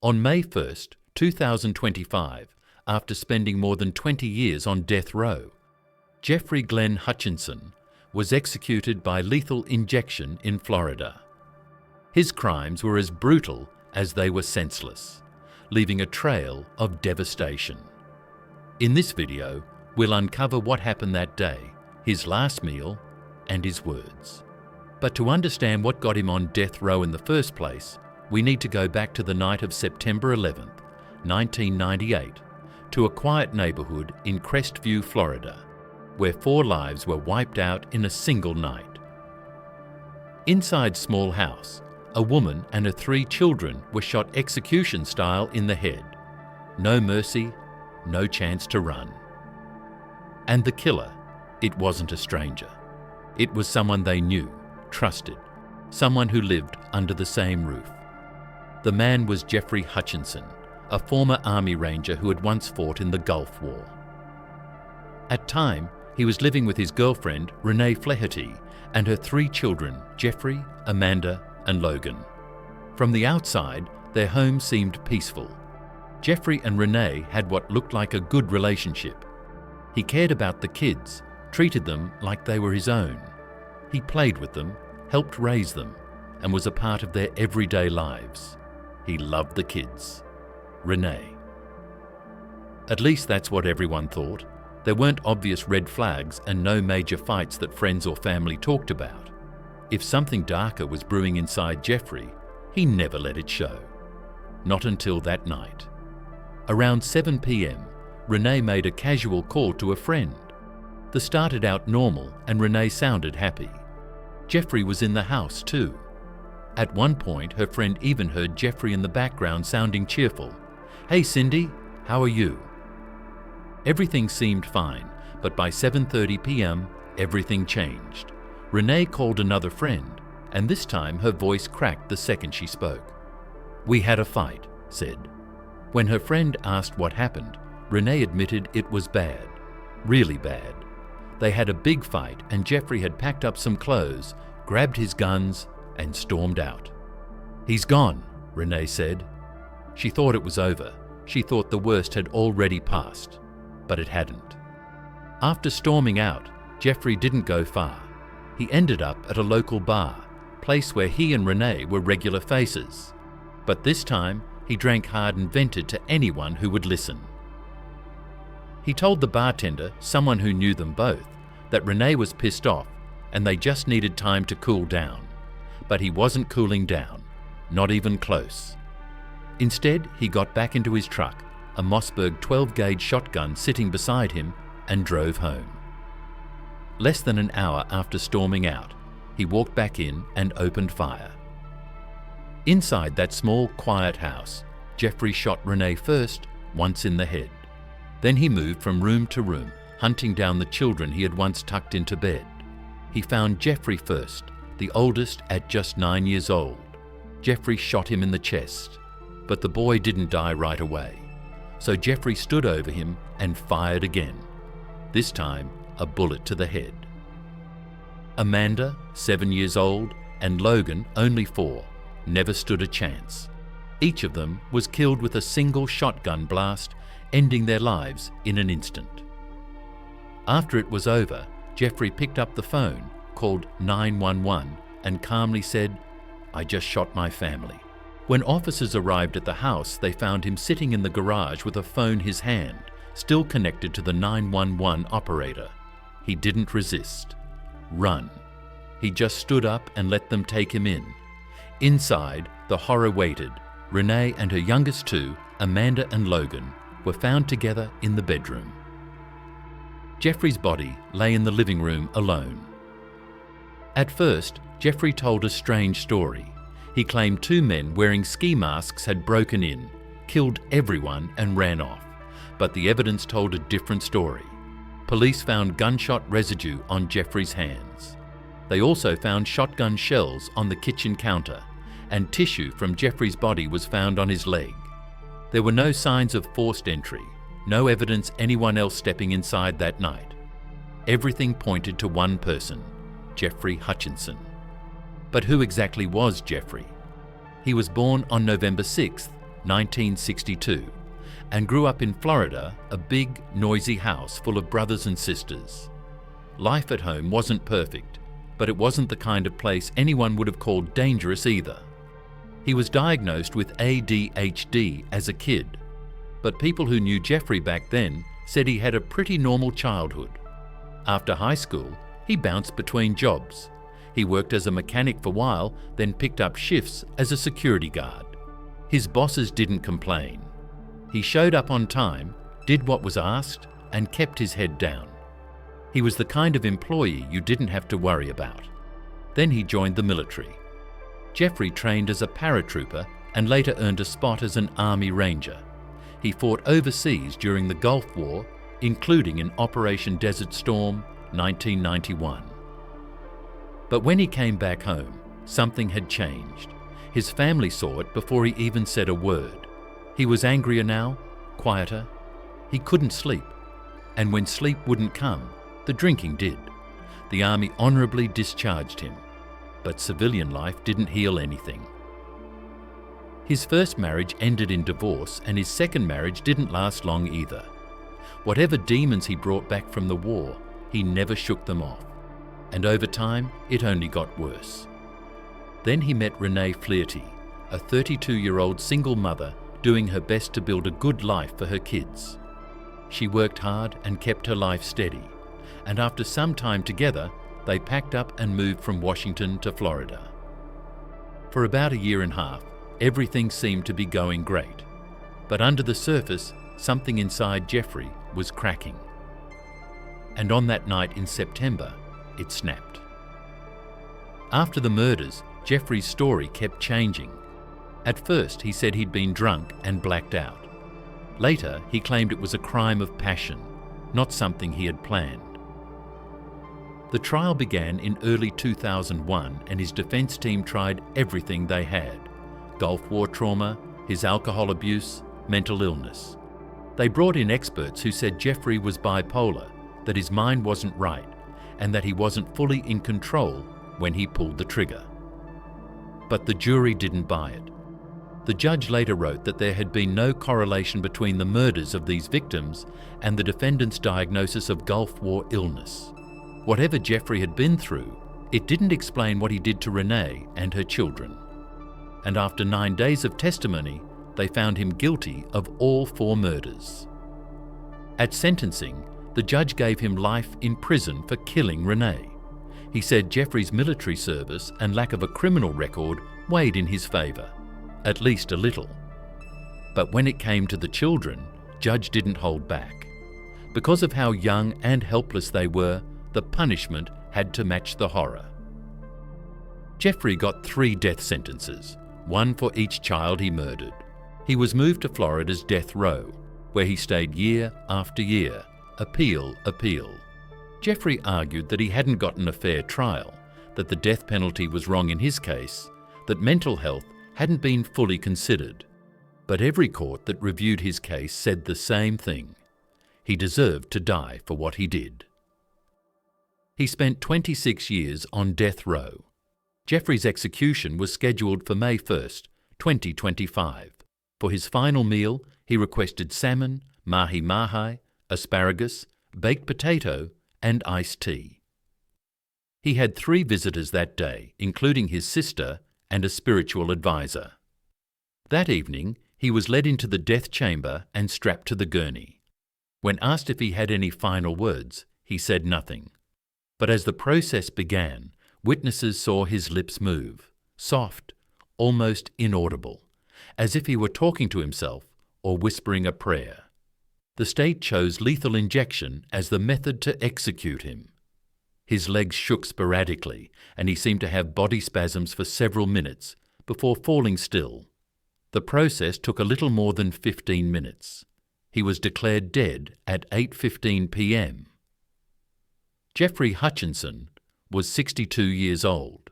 On May 1st, 2025, after spending more than 20 years on death row, Jeffrey Glenn Hutchinson was executed by lethal injection in Florida. His crimes were as brutal as they were senseless, leaving a trail of devastation. In this video, we'll uncover what happened that day, his last meal, and his words. But to understand what got him on death row in the first place, we need to go back to the night of September 11th, 1998, to a quiet neighborhood in Crestview, Florida, where 4 lives were wiped out in a single night. Inside small house, a woman and her 3 children were shot execution style in the head. No mercy, no chance to run. And the killer, it wasn't a stranger. It was someone they knew, trusted, someone who lived under the same roof. The man was Jeffrey Hutchinson, a former Army Ranger who had once fought in the Gulf War. At time, he was living with his girlfriend, Renee Flaherty, and her 3 children, Jeffrey, Amanda, and Logan. From the outside, their home seemed peaceful. Jeffrey and Renee had what looked like a good relationship. He cared about the kids, treated them like they were his own. He played with them, helped raise them, and was a part of their everyday lives. He loved the kids. Renee. At least that's what everyone thought. There weren't obvious red flags and no major fights that friends or family talked about. If something darker was brewing inside Jeffrey, he never let it show. Not until that night. Around 7 p.m, Renee made a casual call to a friend. This started out normal and Renee sounded happy. Jeffrey was in the house too. At one point, her friend even heard Jeffrey in the background sounding cheerful. "Hey Cindy, how are you?" Everything seemed fine, but by 7:30 p.m, everything changed. Renee called another friend, and this time her voice cracked the second she spoke. "We had a fight," said. When her friend asked what happened, Renee admitted it was bad, really bad. They had a big fight and Jeffrey had packed up some clothes, grabbed his guns, and stormed out. "He's gone," Renee said. She thought it was over. She thought the worst had already passed, but it hadn't. After storming out, Jeffrey didn't go far. He ended up at a local bar, place where he and Renee were regular faces. But this time, he drank hard and vented to anyone who would listen. He told the bartender, someone who knew them both, that Renee was pissed off and they just needed time to cool down. But he wasn't cooling down, not even close. Instead, he got back into his truck, a Mossberg 12-gauge shotgun sitting beside him, and drove home. Less than an hour after storming out, he walked back in and opened fire. Inside that small, quiet house, Jeffrey shot Renee first, once in the head. Then he moved from room to room, hunting down the children he had once tucked into bed. He found Jeffrey first, the oldest at just 9 years old. Jeffrey shot him in the chest, but the boy didn't die right away. So Jeffrey stood over him and fired again, this time a bullet to the head. Amanda, 7 years old, and Logan, only 4, never stood a chance. Each of them was killed with a single shotgun blast, ending their lives in an instant. After it was over, Jeffrey picked up the phone, called 911, and calmly said, "I just shot my family." When officers arrived at the house, they found him sitting in the garage with a phone in his hand, still connected to the 911 operator. He didn't resist. Run. He just stood up and let them take him in. Inside, the horror waited. Renee and her youngest 2, Amanda and Logan, were found together in the bedroom. Jeffrey's body lay in the living room alone. At first, Jeffrey told a strange story. He claimed 2 men wearing ski masks had broken in, killed everyone and ran off. But the evidence told a different story. Police found gunshot residue on Jeffrey's hands. They also found shotgun shells on the kitchen counter, and tissue from Jeffrey's body was found on his leg. There were no signs of forced entry, no evidence anyone else stepping inside that night. Everything pointed to one person, Jeffrey Hutchinson. But who exactly was Jeffrey? He was born on November 6, 1962, and grew up in Florida, a big, noisy house full of brothers and sisters. Life at home wasn't perfect, but it wasn't the kind of place anyone would have called dangerous either. He was diagnosed with ADHD as a kid, but people who knew Jeffrey back then said he had a pretty normal childhood. After high school, he bounced between jobs. He worked as a mechanic for a while, then picked up shifts as a security guard. His bosses didn't complain. He showed up on time, did what was asked, and kept his head down. He was the kind of employee you didn't have to worry about. Then he joined the military. Jeffrey trained as a paratrooper and later earned a spot as an Army Ranger. He fought overseas during the Gulf War, including in Operation Desert Storm, 1991. But when he came back home, something had changed. His family saw it before he even said a word. He was angrier now, quieter. He couldn't sleep. And when sleep wouldn't come, the drinking did. The Army honourably discharged him. But civilian life didn't heal anything. His first marriage ended in divorce, and his second marriage didn't last long either. Whatever demons he brought back from the war, he never shook them off. And over time, it only got worse. Then he met Renee Flaherty, a 32-year-old single mother doing her best to build a good life for her kids. She worked hard and kept her life steady, and after some time together, they packed up and moved from Washington to Florida. For about a year and a half, everything seemed to be going great. But under the surface, something inside Jeffrey was cracking. And on that night in September, it snapped. After the murders, Jeffrey's story kept changing. At first, he said he'd been drunk and blacked out. Later, he claimed it was a crime of passion, not something he had planned. The trial began in early 2001, and his defense team tried everything they had: Gulf War trauma, his alcohol abuse, mental illness. They brought in experts who said Jeffrey was bipolar, that his mind wasn't right, and that he wasn't fully in control when he pulled the trigger. But the jury didn't buy it. The judge later wrote that there had been no correlation between the murders of these victims and the defendant's diagnosis of Gulf War illness. Whatever Jeffrey had been through, it didn't explain what he did to Renee and her children. And after 9 days of testimony, they found him guilty of all 4 murders. At sentencing, the judge gave him life in prison for killing Renee. He said Jeffrey's military service and lack of a criminal record weighed in his favour, at least a little. But when it came to the children, Judge didn't hold back. Because of how young and helpless they were, the punishment had to match the horror. Jeffrey got 3 death sentences, 1 for each child he murdered. He was moved to Florida's death row, where he stayed year after year, appeal. Jeffrey argued that he hadn't gotten a fair trial, that the death penalty was wrong in his case, that mental health hadn't been fully considered. But every court that reviewed his case said the same thing: he deserved to die for what he did. He spent 26 years on death row. Jeffrey's execution was scheduled for May 1st, 2025. For his final meal, he requested salmon, mahi-mahi, asparagus, baked potato, and iced tea. He had 3 visitors that day, including his sister and a spiritual advisor. That evening, he was led into the death chamber and strapped to the gurney. When asked if he had any final words, he said nothing. But as the process began, witnesses saw his lips move, soft, almost inaudible, as if he were talking to himself or whispering a prayer. The state chose lethal injection as the method to execute him. His legs shook sporadically, and he seemed to have body spasms for several minutes before falling still. The process took a little more than 15 minutes. He was declared dead at 8:15 p.m. Jeffrey Hutchinson was 62 years old.